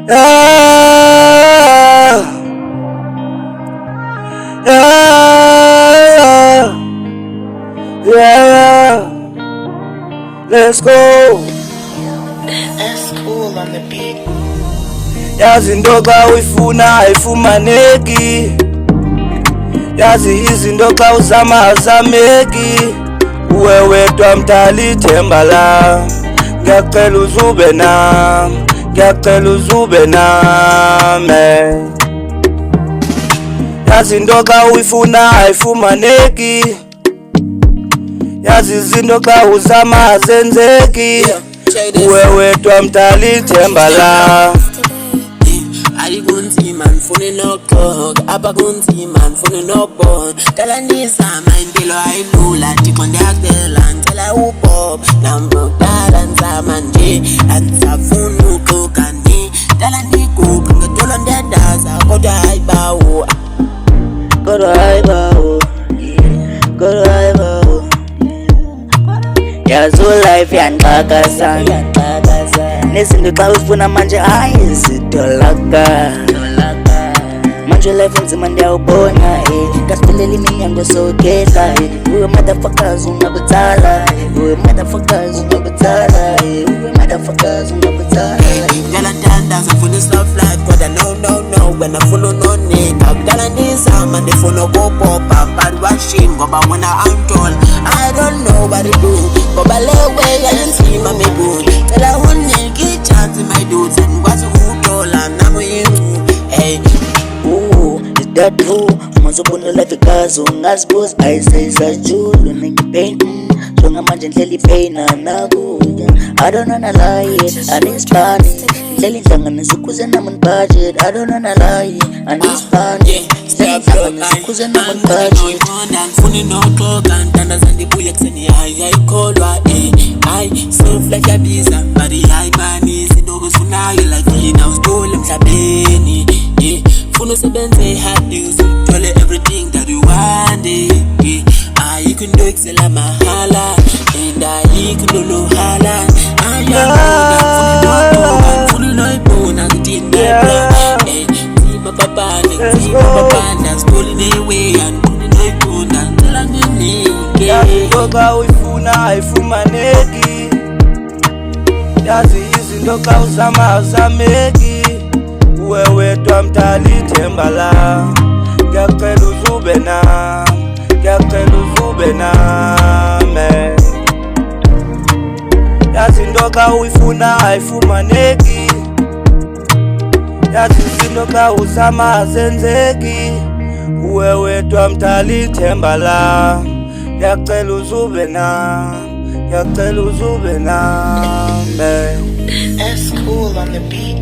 Yeah, yeah, yeah. Let's go. That's cool on the beat. Yazi into xa uyifuna ayifumaneki, yazi izinto xa uzama azameki. Uwe wedwa mdala ithemba lam, ngiyacela uzube nam, ngiyacela uzube nami. Yazi into xa uyifuna ayifumaneki, yazi izinto xa uzama azenzeki. Uwe wedwa mdala ithemba lam. Kunzima ngifuna nokuxoka apha kunzima ngifuna nokubona dala ndizama impilo ayilula Thixo ndiyacela ngicela ubob nambodala ndizama nje andisafuni uxoka nje dala ndiguqe ngetolo ndiyandaza kodwa hayi bawo Kodwa hayi bawo, kodwa hayi bawo. Yazi ulife yanixhakaza, nezinto xa ufuna manje ayizidolaka. Manje life nzima ndiyawubona kasiphelele iminyango sogedla uwe motherfuckers ungakutsala, uwe motherfuckers ungakutsala, uwe motherfuckers ungakutsala. Ngala ndandaza ngifuna i-soft life kodwa no wena funa unonika kudala ndizama ndifuna ukupopa but washing ngoba wena I'm tall I don't know what to do ngoba lewe yayinzima mebuni cela unike i-chance my dudes andikwazi ukutola nami yincu hey Is that true? Manje ubona life ikazi ungazibuza ayisayisajulu nigga pain Jonga manje ndlela ipain anakuya I don't wanna lie, I need Spanish Ndlela inhlanganisa ukuze nami budget I don't wanna lie, I need Spanish Ndlela inhlanganisa ukuze nami budget ngifuna noxoka ntandaza ndibuye kuseni hayi ayikholwa hayi self-life yabiza but hayi mani izinto kuzifunayo like yina uzithole emhlabeni funa usebenze hard uthole everything that you want ayikho into ekusela mahala and ayikho into lohala ngifuna noyibona ngidinebla nzima babanda sithole newe andifuna noyibona ngicela nginike Yazi into xa uyifuna ayifumaneki, yazi izinto xa uzama azameki. Uwe wedwa mdala ithemba lam, ngiyacela uzube nami, ngiyacela uzube nami. Yazi into xa uyifuna ayifumaneki, yazi izinto xa uzama azenzeki. Uwe wedwa mdala ithemba lam, ngiyacela uzube nami, ngiyacela uzube nami. That's cool on the beat.